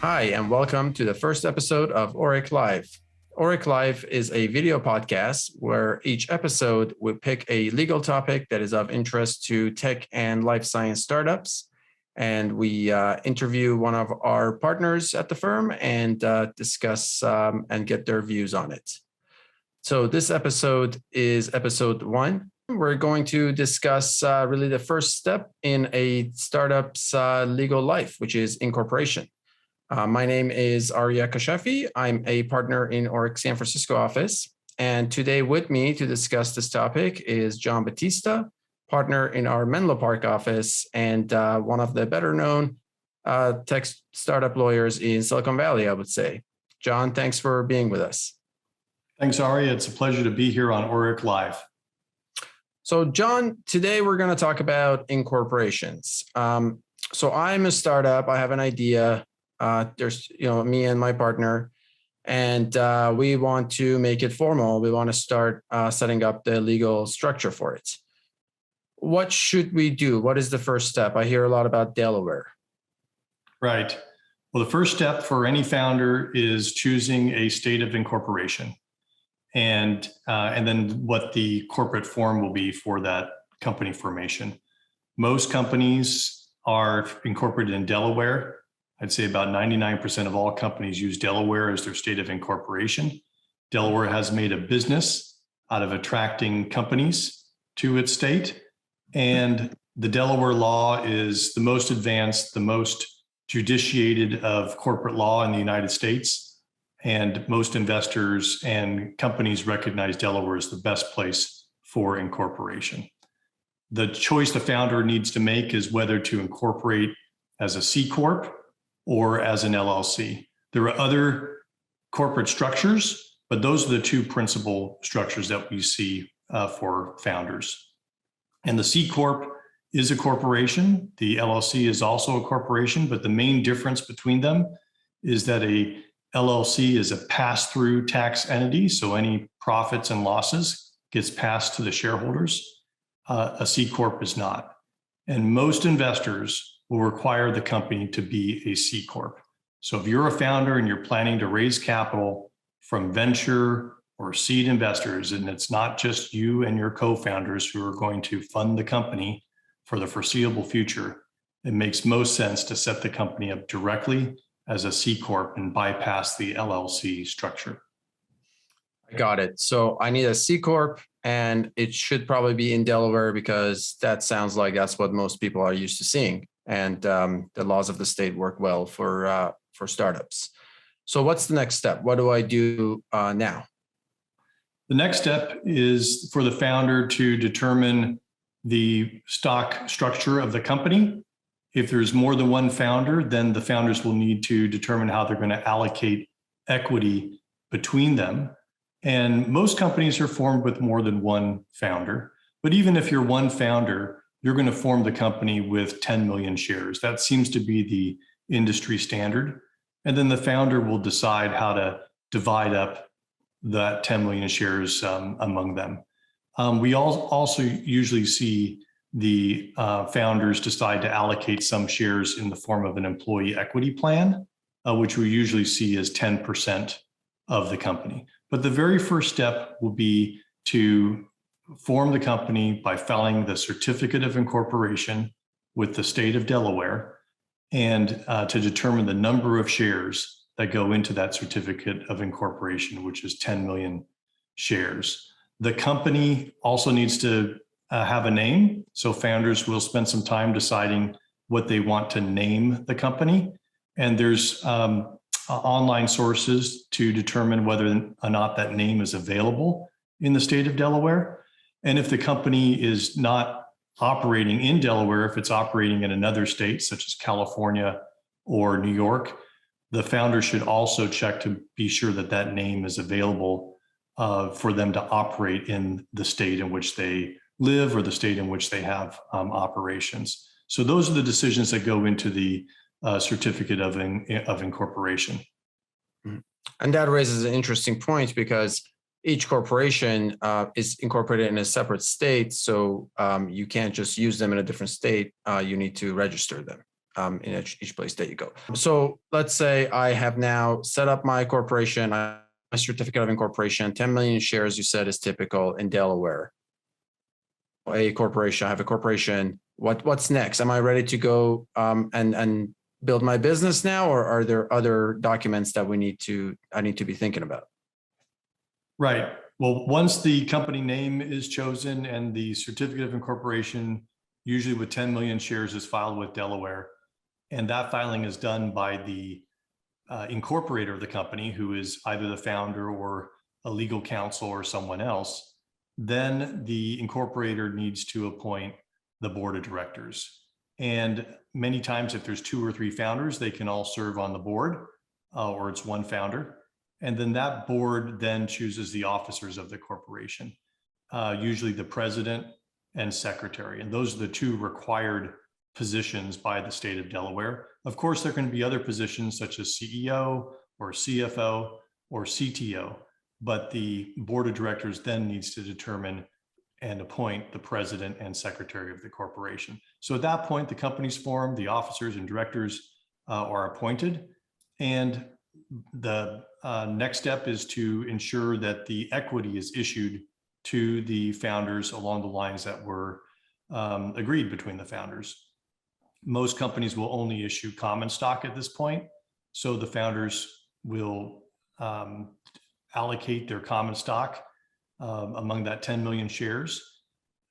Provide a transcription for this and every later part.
Hi, and welcome to the first episode of Orrick Live. Orrick Live is a video podcast where each episode we pick a legal topic that is of interest to tech and life science startups. And we interview one of our partners at the firm and discuss and get their views on it. So this episode is episode 1. We're going to discuss really the first step in a startup's legal life, which is incorporation. My name is Aria Kashefi. I'm a partner in Orrick San Francisco office. And today with me to discuss this topic is John Bautista, partner in our Menlo Park office and one of the better known tech startup lawyers in Silicon Valley, I would say. John, thanks for being with us. Thanks, Aria. It's a pleasure to be here on Orrick Live. So John, today we're going to talk about incorporations. So I'm a startup. I have an idea. There's, me and my partner, and we want to make it formal. We want to start setting up the legal structure for it. What should we do? What is the first step? I hear a lot about Delaware. Right. Well, the first step for any founder is choosing a state of incorporation, and then what the corporate form will be for that company formation. Most companies are incorporated in Delaware. I'd say about 99% of all companies use Delaware as their state of incorporation. Delaware has made a business out of attracting companies to its state. And the Delaware law is the most advanced, the most judiciated of corporate law in the United States. And most investors and companies recognize Delaware as the best place for incorporation. The choice the founder needs to make is whether to incorporate as a C Corp or as an LLC. There are other corporate structures, but those are the two principal structures that we see for founders. And the C Corp is a corporation. The LLC is also a corporation, but the main difference between them is that a LLC is a pass-through tax entity, so any profits and losses gets passed to the shareholders. A C Corp is not. And most investors will require the company to be a C Corp. So if you're a founder and you're planning to raise capital from venture or seed investors, and it's not just you and your co-founders who are going to fund the company for the foreseeable future, it makes most sense to set the company up directly as a C Corp and bypass the LLC structure. I got it. So I need a C Corp, and it should probably be in Delaware because that sounds like that's what most people are used to seeing. And the laws of the state work well for startups. So what's the next step? What do I do now? The next step is for the founder to determine the stock structure of the company. If there's more than one founder, then the founders will need to determine how they're going to allocate equity between them. And most companies are formed with more than one founder. But even if you're one founder, you're going to form the company with 10 million shares. That seems to be the industry standard. And then the founder will decide how to divide up that 10 million shares among them. We also usually see the founders decide to allocate some shares in the form of an employee equity plan, which we usually see as 10% of the company. But the very first step will be to form the company by filing the certificate of incorporation with the state of Delaware and to determine the number of shares that go into that certificate of incorporation, which is 10 million shares. The company also needs to have a name. So founders will spend some time deciding what they want to name the company. And there's online sources to determine whether or not that name is available in the state of Delaware. And if the company is not operating in Delaware, if it's operating in another state, such as California or New York, the founder should also check to be sure that that name is available for them to operate in the state in which they live or the state in which they have operations. So those are the decisions that go into the certificate of incorporation. And that raises an interesting point because each corporation is incorporated in a separate state. So you can't just use them in a different state. You need to register them. in each place that you go. So let's say I have now set up my corporation, my certificate of incorporation, 10 million shares, you said, is typical in Delaware. A corporation, I have a corporation. What's next? Am I ready to go and build my business now, or are there other documents that I need to be thinking about? Right. Well, once the company name is chosen and the certificate of incorporation, usually with 10 million shares, is filed with Delaware, and that filing is done by the incorporator of the company, who is either the founder or a legal counsel or someone else, then the incorporator needs to appoint the board of directors. And many times, if there's 2 or 3 founders, they can all serve on the board, or it's one founder. And then that board then chooses the officers of the corporation, usually the president and secretary. And those are the 2 required positions by the state of Delaware. Of course, there can be other positions such as CEO or CFO or CTO, but the board of directors then needs to determine and appoint the president and secretary of the corporation. So at that point, the company's formed, the officers and directors are appointed, and the next step is to ensure that the equity is issued to the founders along the lines that were agreed between the founders. Most companies will only issue common stock at this point. So the founders will allocate their common stock among that 10 million shares.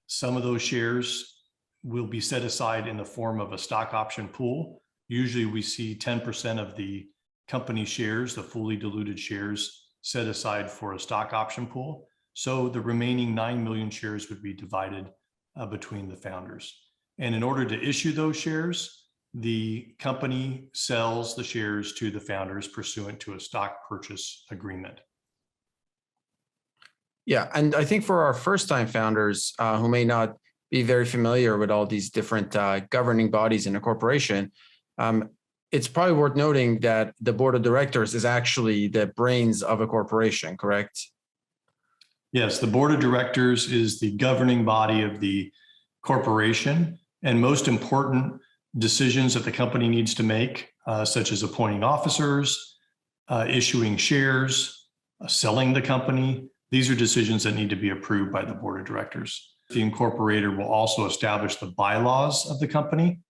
Some of those shares will be set aside in the form of a stock option pool. Usually we see 10% of the company shares, the fully diluted shares, set aside for a stock option pool. So the remaining 9 million shares would be divided between the founders. And in order to issue those shares, the company sells the shares to the founders pursuant to a stock purchase agreement. Yeah, and I think for our first-time founders who may not be very familiar with all these different governing bodies in a corporation, it's probably worth noting that the board of directors is actually the brains of a corporation, correct? Yes, the board of directors is the governing body of the corporation, and most important decisions that the company needs to make, such as appointing officers, issuing shares, selling the company. These are decisions that need to be approved by the board of directors. The incorporator will also establish the bylaws of the company,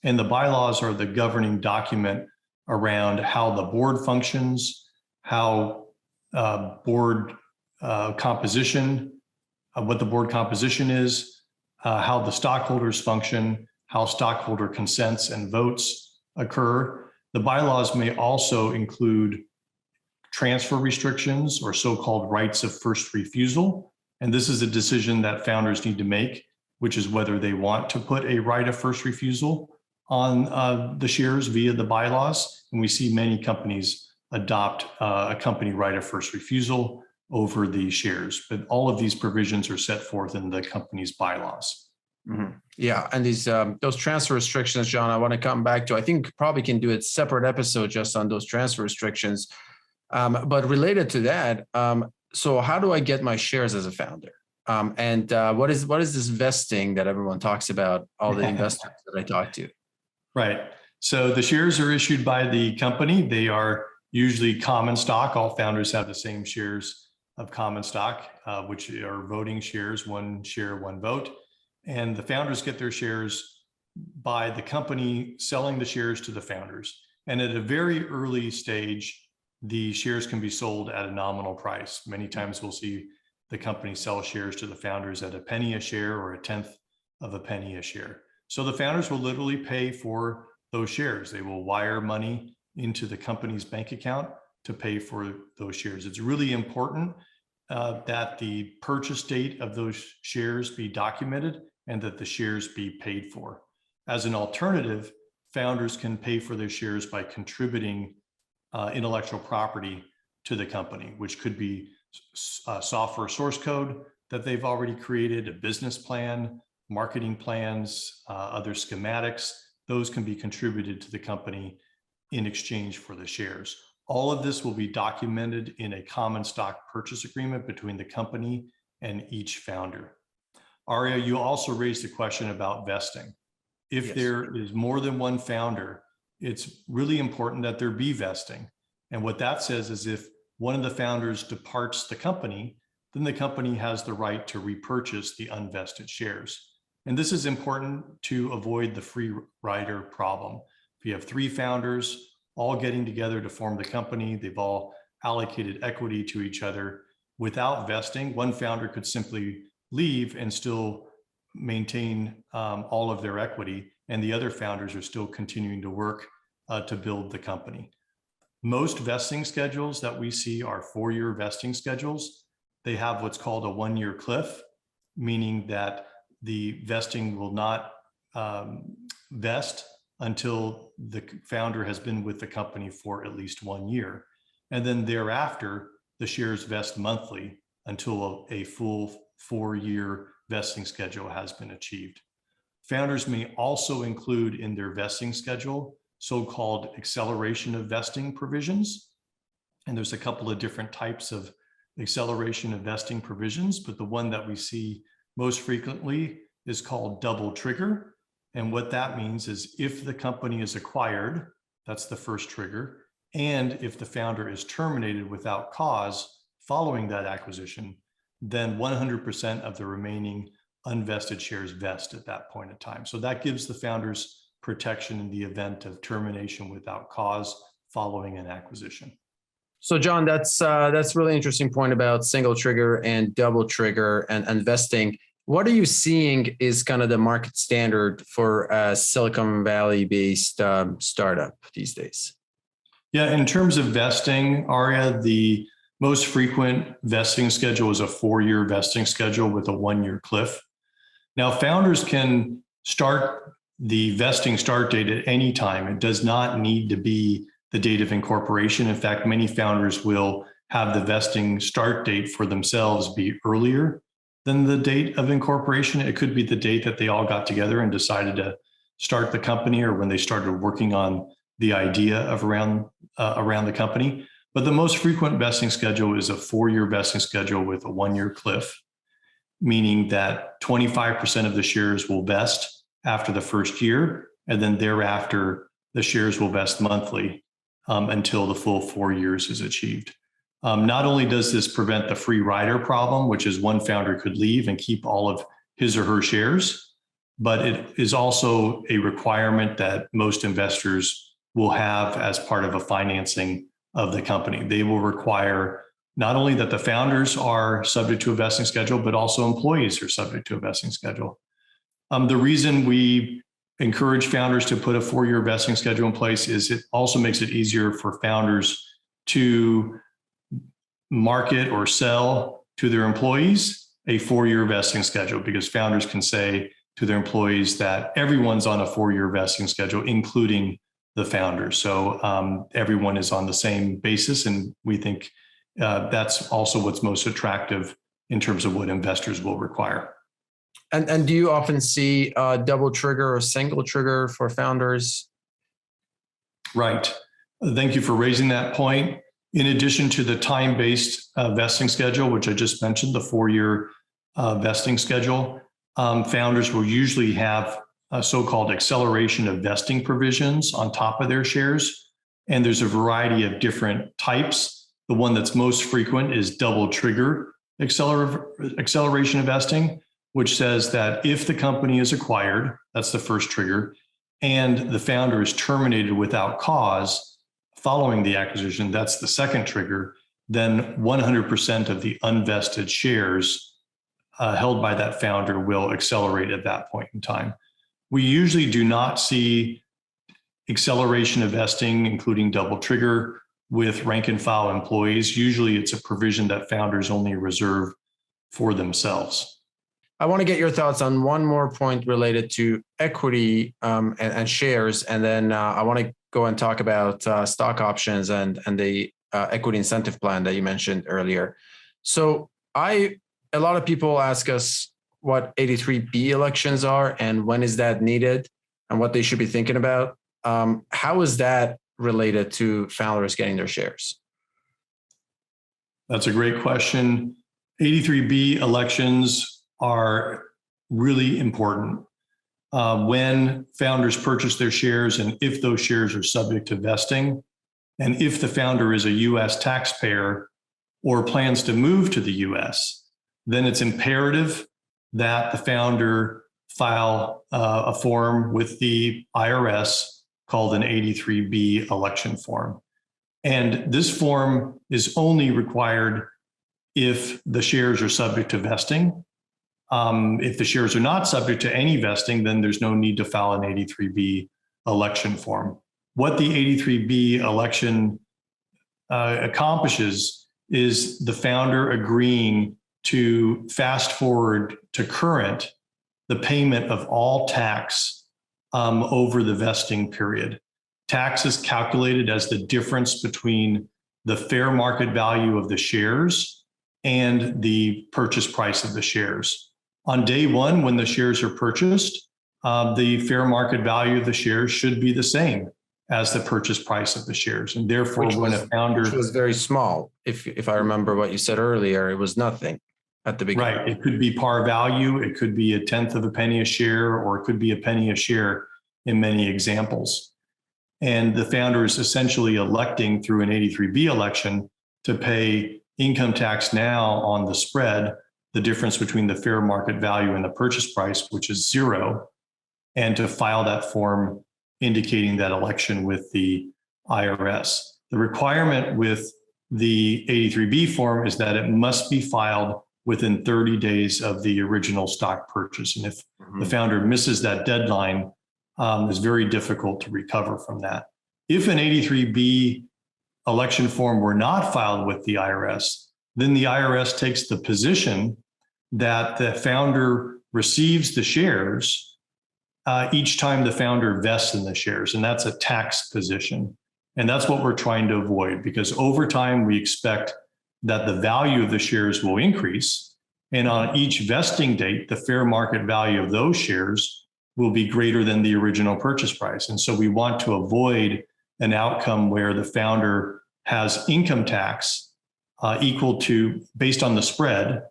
and the bylaws are the governing document around how the board functions, how board composition, what the board composition is, how the stockholders function, how stockholder consents and votes occur. The bylaws may also include transfer restrictions or so-called rights of first refusal. And this is a decision that founders need to make, which is whether they want to put a right of first refusal on the shares via the bylaws. And we see many companies adopt a company right of first refusal over the shares, but all of these provisions are set forth in the company's bylaws. Mm-hmm. Yeah, and these those transfer restrictions, John, I want to come back to. I think probably can do a separate episode just on those transfer restrictions. But related to that, so how do I get my shares as a founder? And what is this vesting that everyone talks about? All the investors that I talk to. Right. So the shares are issued by the company. They are usually common stock. All founders have the same shares of common stock, which are voting shares, 1 share, 1 vote. And the founders get their shares by the company selling the shares to the founders. And at a very early stage, the shares can be sold at a nominal price. Many times we'll see the company sell shares to the founders at a penny a share or a 1/10 of a penny a share. So the founders will literally pay for those shares. They will wire money into the company's bank account to pay for those shares. It's really important that the purchase date of those shares be documented and that the shares be paid for. As an alternative, founders can pay for their shares by contributing intellectual property to the company, which could be software source code that they've already created, a business plan, marketing plans, other schematics. Those can be contributed to the company in exchange for the shares. All of this will be documented in a common stock purchase agreement between the company and each founder. Aria, you also raised the question about vesting. If there is more than one founder, it's really important that there be vesting. And what that says is if one of the founders departs the company, then the company has the right to repurchase the unvested shares. And this is important to avoid the free rider problem. If you have three founders all getting together to form the company, they've all allocated equity to each other. Without vesting, one founder could simply leave and still maintain all of their equity, and the other founders are still continuing to work to build the company. Most vesting schedules that we see are 4-year vesting schedules. They have what's called a 1-year cliff, meaning that the vesting will not vest until the founder has been with the company for at least 1 year. And then thereafter, the shares vest monthly until a full 4-year vesting schedule has been achieved. Founders may also include in their vesting schedule so-called acceleration of vesting provisions. And there's a couple of different types of acceleration of vesting provisions, but the one that we see most frequently is called double trigger. And what that means is if the company is acquired, that's the first trigger, and if the founder is terminated without cause following that acquisition, then 100% of the remaining unvested shares vest at that point in time. So that gives the founders protection in the event of termination without cause following an acquisition. So John, that's really interesting point about single trigger and double trigger and vesting. What are you seeing is kind of the market standard for a Silicon Valley based startup these days? Yeah, in terms of vesting, Aria, the most frequent vesting schedule is a 4-year vesting schedule with a 1-year cliff. Now, founders can start the vesting start date at any time. It does not need to be the date of incorporation. In fact, many founders will have the vesting start date for themselves be earlier than the date of incorporation. It could be the date that they all got together and decided to start the company, or when they started working on the idea of around the company. But the most frequent vesting schedule is a 4-year vesting schedule with a 1-year cliff, meaning that 25% of the shares will vest after the first year, and then thereafter, the shares will vest monthly until the full 4 years is achieved. Not only does this prevent the free rider problem, which is one founder could leave and keep all of his or her shares, but it is also a requirement that most investors will have as part of a financing of the company. They will require not only that the founders are subject to a vesting schedule, but also employees are subject to a vesting schedule. The reason we encourage founders to put a 4-year vesting schedule in place is it also makes it easier for founders to market or sell to their employees a 4-year vesting schedule, because founders can say to their employees that everyone's on a 4-year vesting schedule, including the founders. So everyone is on the same basis. And we think that's also what's most attractive in terms of what investors will require. And do you often see double trigger or single trigger for founders? Right. Thank you for raising that point. In addition to the time-based vesting schedule, which I just mentioned, the 4-year vesting schedule, founders will usually have a so-called acceleration of vesting provisions on top of their shares. And there's a variety of different types. The one that's most frequent is double trigger acceleration of vesting, which says that if the company is acquired, that's the first trigger, and the founder is terminated without cause following the acquisition, that's the second trigger, then 100% of the unvested shares held by that founder will accelerate at that point in time. We usually do not see acceleration of vesting, including double trigger, with rank and file employees. Usually it's a provision that founders only reserve for themselves. I want to get your thoughts on one more point related to equity and shares, and then I want to go and talk about stock options and the equity incentive plan that you mentioned earlier. So a lot of people ask us what 83B elections are and when is that needed and what they should be thinking about. How is that related to founders getting their shares? That's a great question. 83B elections are really important. when founders purchase their shares and if those shares are subject to vesting, and if the founder is a U.S. taxpayer or plans to move to the U.S., then it's imperative that the founder file a form with the IRS called an 83B election form. And this form is only required if the shares are subject to vesting. If the shares are not subject to any vesting, then there's no need to file an 83B election form. What the 83B election accomplishes is the founder agreeing to fast forward to current the payment of all tax over the vesting period. Tax is calculated as the difference between the fair market value of the shares and the purchase price of the shares. On day one, when the shares are purchased, the fair market value of the shares should be the same as the purchase price of the shares. And therefore, when a founder... Which was very small. If I remember what you said earlier, it was nothing at the beginning. Right. It could be par value. It could be 1/10 of a penny a share, or it could be a penny a share in many examples. And the founder is essentially electing through an 83B election to pay income tax now on the spread, the difference between the fair market value and the purchase price, which is zero, and to file that form indicating that election with the IRS. The requirement with the 83B form is that it must be filed within 30 days of the original stock purchase. And if the founder misses that deadline, it's very difficult to recover from that. If an 83B election form were not filed with the IRS, then the IRS takes the position that the founder receives the shares each time the founder vests in the shares, and that's a tax position. And that's what we're trying to avoid, because over time we expect that the value of the shares will increase, and on each vesting date, the fair market value of those shares will be greater than the original purchase price. And so we want to avoid an outcome where the founder has income tax equal to, based on the spread,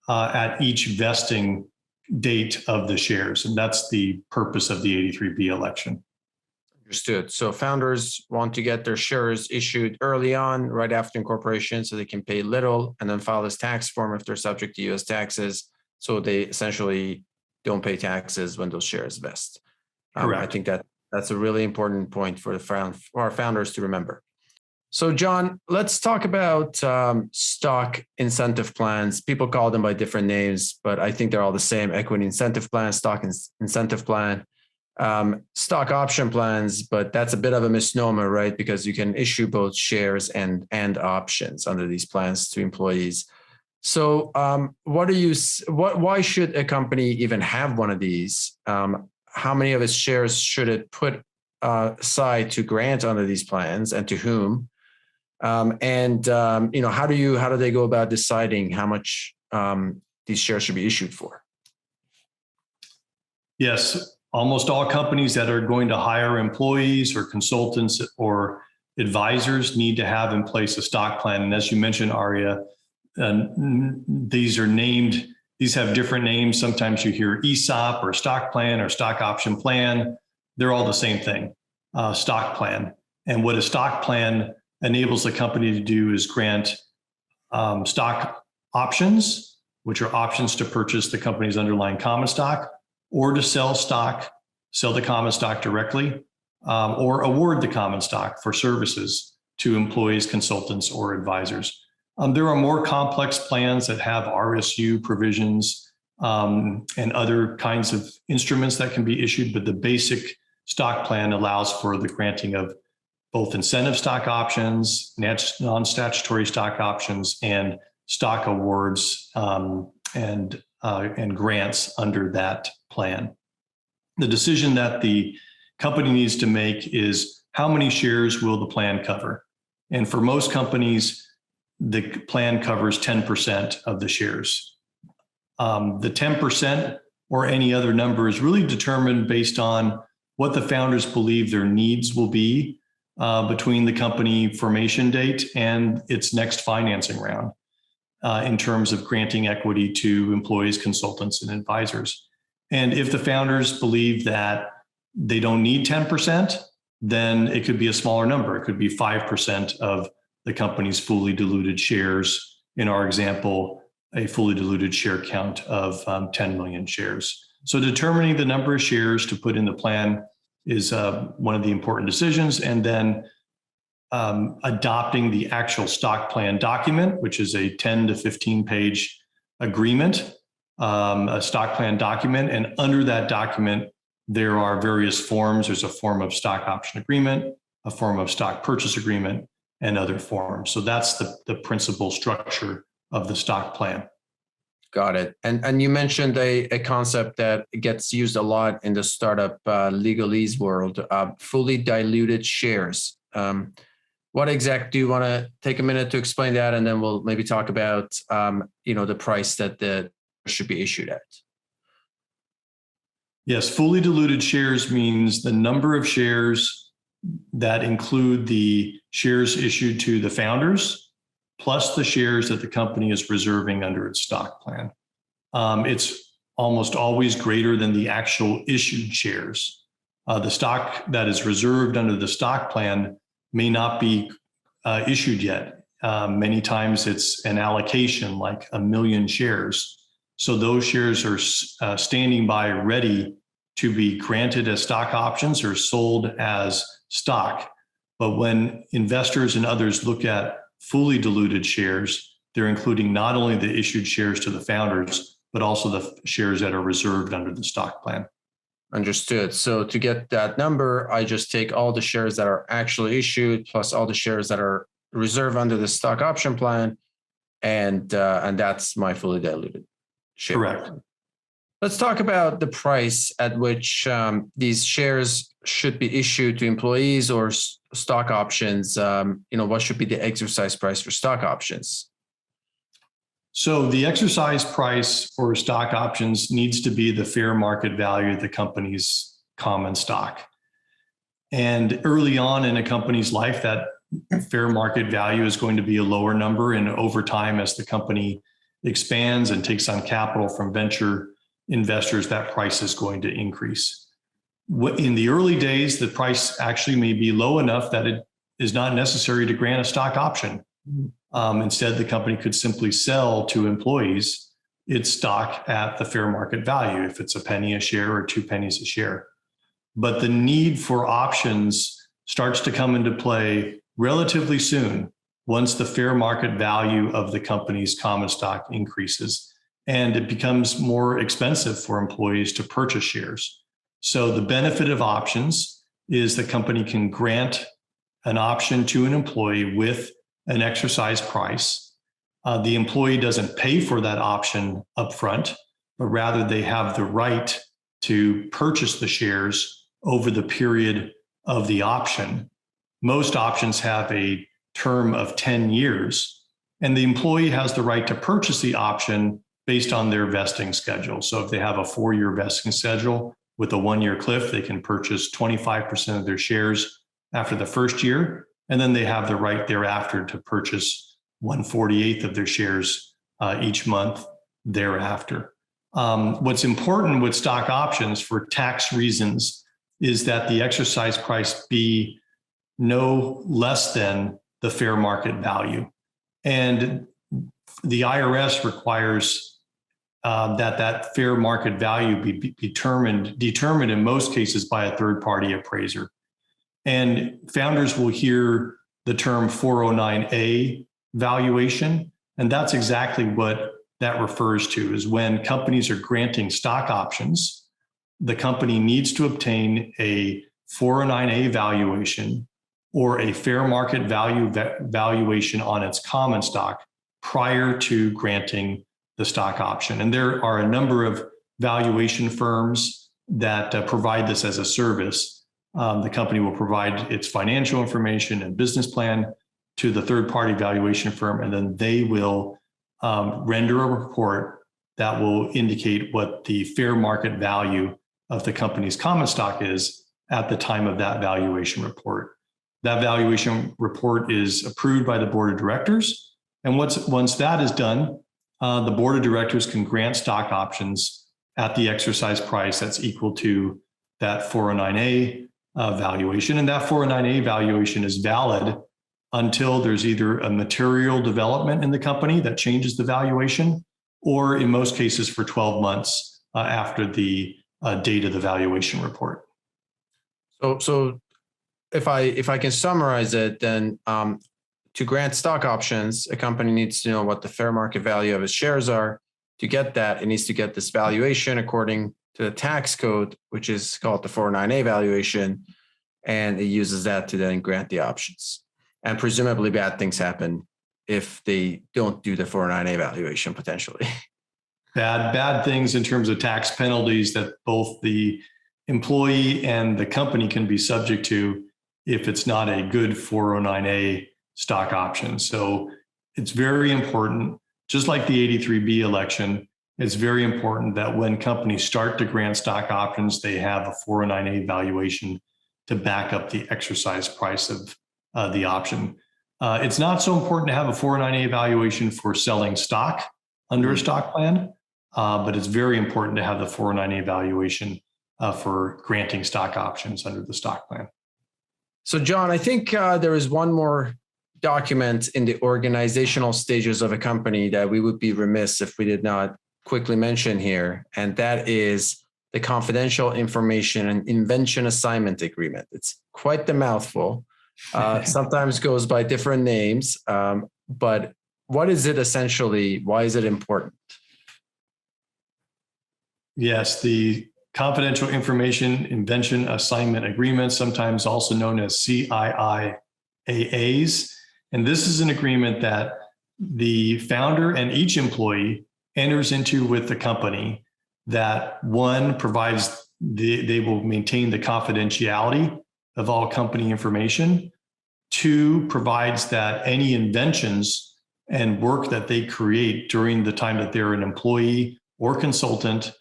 at each vesting date of the shares. And that's the purpose of the 83B election. Understood. So founders want to get their shares issued early on, right after incorporation, so they can pay little and then file this tax form if they're subject to U.S. taxes. So they essentially don't pay taxes when those shares vest. I think that's a really important point for our founders to remember. So John, let's talk about stock incentive plans. People call them by different names, but I think they're all the same: equity incentive plan, stock incentive plan. Stock option plans, but that's a bit of a misnomer, right? Because you can issue both shares and options under these plans to employees. So why should a company even have one of these? How many of its shares should it put aside to grant under these plans, and to whom? How do they go about deciding how much these shares should be issued for? Yes. Almost all companies that are going to hire employees or consultants or advisors need to have in place a stock plan. And as you mentioned, Aria, these have different names. Sometimes you hear ESOP or stock plan or stock option plan. They're all the same thing, stock plan. And what a stock plan enables the company to do is grant stock options, which are options to purchase the company's underlying common stock, or to sell the common stock directly, or award the common stock for services to employees, consultants, or advisors. There are more complex plans that have RSU provisions and other kinds of instruments that can be issued, but the basic stock plan allows for the granting of both incentive stock options, non-statutory stock options, and stock awards and grants under that plan. The decision that the company needs to make is how many shares will the plan cover? And for most companies, the plan covers 10% of the shares. The 10% or any other number is really determined based on what the founders believe their needs will be between the company formation date and its next financing round in terms of granting equity to employees, consultants, and advisors. And if the founders believe that they don't need 10%, then it could be a smaller number. It could be 5% of the company's fully diluted shares. In our example, a fully diluted share count of 10 million shares. So determining the number of shares to put in the plan is one of the important decisions. And then adopting the actual stock plan document, which is a 10 to 15 page agreement, a stock plan document. And under that document, there are various forms. There's a form of stock option agreement, a form of stock purchase agreement, and other forms. So that's the principal structure of the stock plan. Got it. And you mentioned a concept that gets used a lot in the startup legalese world, fully diluted shares. What exact do you want to take a minute to explain that? And then we'll maybe talk about, the price that the should be issued at. Yes, fully diluted shares means the number of shares that include the shares issued to the founders, plus the shares that the company is reserving under its stock plan. It's almost always greater than the actual issued shares. The stock that is reserved under the stock plan may not be issued yet. Many times it's an allocation, like 1 million shares. So those shares are standing by ready to be granted as stock options or sold as stock. But when investors and others look at fully diluted shares, they're including not only the issued shares to the founders, but also the shares that are reserved under the stock plan. Understood. So to get that number, I just take all the shares that are actually issued plus all the shares that are reserved under the stock option plan, and that's my fully diluted share. Correct. Let's talk about the price at which these shares should be issued to employees or stock options. What should be the exercise price for stock options? So the exercise price for stock options needs to be the fair market value of the company's common stock. And early on in a company's life, that fair market value is going to be a lower number. And over time, as the company expands and takes on capital from venture investors, that price is going to increase. In the early days, the price actually may be low enough that it is not necessary to grant a stock option. Instead, the company could simply sell to employees its stock at the fair market value, if it's a penny a share or 2 pennies a share. But the need for options starts to come into play relatively soon, once the fair market value of the company's common stock increases, and it becomes more expensive for employees to purchase shares. So the benefit of options is the company can grant an option to an employee with an exercise price. The employee doesn't pay for that option upfront, but rather they have the right to purchase the shares over the period of the option. Most options have a term of 10 years, and the employee has the right to purchase the option based on their vesting schedule. So if they have a 4-year vesting schedule with a 1-year cliff, they can purchase 25% of their shares after the first year. And then they have the right thereafter to purchase 1/48 of their shares each month thereafter. What's important with stock options for tax reasons is that the exercise price be no less than the fair market value. And the IRS requires that fair market value be determined in most cases by a third-party appraiser. And founders will hear the term 409A valuation, and that's exactly what that refers to, is when companies are granting stock options, the company needs to obtain a 409A valuation or a fair market value valuation on its common stock prior to granting the stock option. And there are a number of valuation firms that provide this as a service. The company will provide its financial information and business plan to the third-party valuation firm, and then they will render a report that will indicate what the fair market value of the company's common stock is at the time of that valuation report. That valuation report is approved by the board of directors. And once that is done, the board of directors can grant stock options at the exercise price that's equal to that 409A valuation. And that 409A valuation is valid until there's either a material development in the company that changes the valuation, or in most cases for 12 months after the date of the valuation report. So if I can summarize it, then to grant stock options, a company needs to know what the fair market value of its shares are. To get that, it needs to get this valuation according to the tax code, which is called the 409A valuation, and it uses that to then grant the options. And presumably bad things happen if they don't do the 409A valuation potentially. Bad things in terms of tax penalties that both the employee and the company can be subject to if it's not a good 409A stock option. So it's very important, just like the 83B election, it's very important that when companies start to grant stock options, they have a 409A valuation to back up the exercise price of the option. It's not so important to have a 409A valuation for selling stock under a stock plan, but it's very important to have the 409A valuation for granting stock options under the stock plan. So, John, I think there is one more document in the organizational stages of a company that we would be remiss if we did not quickly mention here, and that is the confidential information and invention assignment agreement. It's quite the mouthful. Sometimes goes by different names, but what is it essentially? Why is it important? Yes, the confidential information invention assignment agreement, sometimes also known as CIIAAs. And this is an agreement that the founder and each employee enters into with the company that, one, provides they will maintain the confidentiality of all company information. Two, provides that any inventions and work that they create during the time that they're an employee or consultant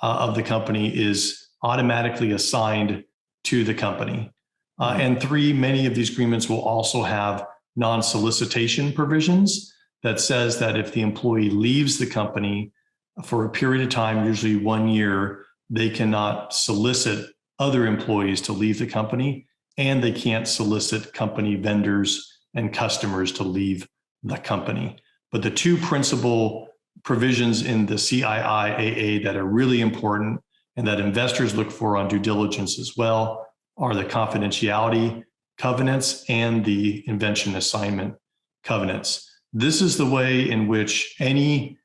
of the company is automatically assigned to the company. And three, many of these agreements will also have non-solicitation provisions that says that if the employee leaves the company for a period of time, usually 1 year, they cannot solicit other employees to leave the company, and they can't solicit company vendors and customers to leave the company. But the two principal provisions in the CIIAA that are really important and that investors look for on due diligence as well are the confidentiality covenants and the invention assignment covenants. This is the way in which any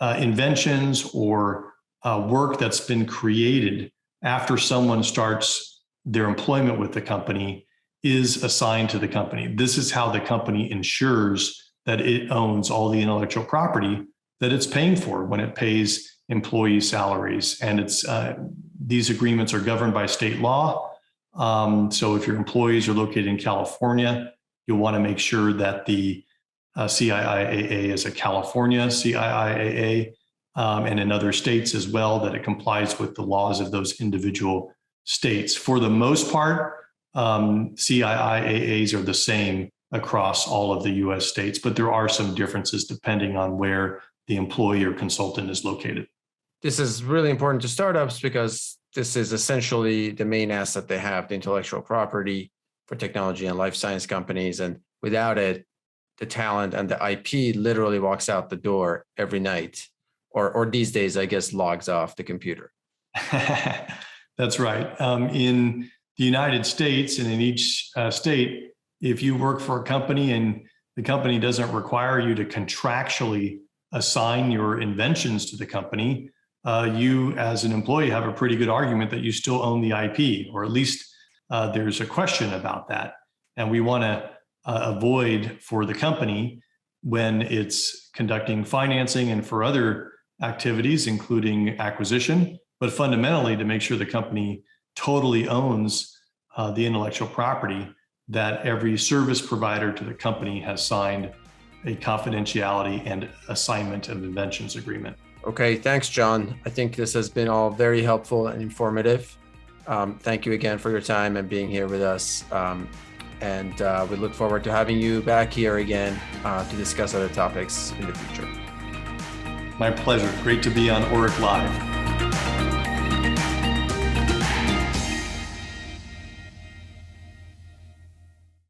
inventions or work that's been created after someone starts their employment with the company is assigned to the company. This is how the company ensures that it owns all the intellectual property that it's paying for when it pays employee salaries. And it's these agreements are governed by state law. So if your employees are located in California, you'll want to make sure that the CIIAA is a California CIIAA, and in other states as well, that it complies with the laws of those individual states. For the most part, CIIAAs are the same across all of the US states, but there are some differences depending on where the employee or consultant is located. This is really important to startups because this is essentially the main asset they have, the intellectual property for technology and life science companies. And without it, the talent and the IP literally walks out the door every night, or these days, I guess, logs off the computer. That's right. In the United States and in each state, if you work for a company and the company doesn't require you to contractually assign your inventions to the company, you as an employee have a pretty good argument that you still own the IP, or at least there's a question about that. And we want to avoid for the company when it's conducting financing and for other activities, including acquisition, but fundamentally to make sure the company totally owns the intellectual property, that every service provider to the company has signed a confidentiality and assignment of inventions agreement. Okay, thanks, John. I think this has been all very helpful and informative. Thank you again for your time and being here with us. And we look forward to having you back here again to discuss other topics in the future. My pleasure. Great to be on Orrick Live.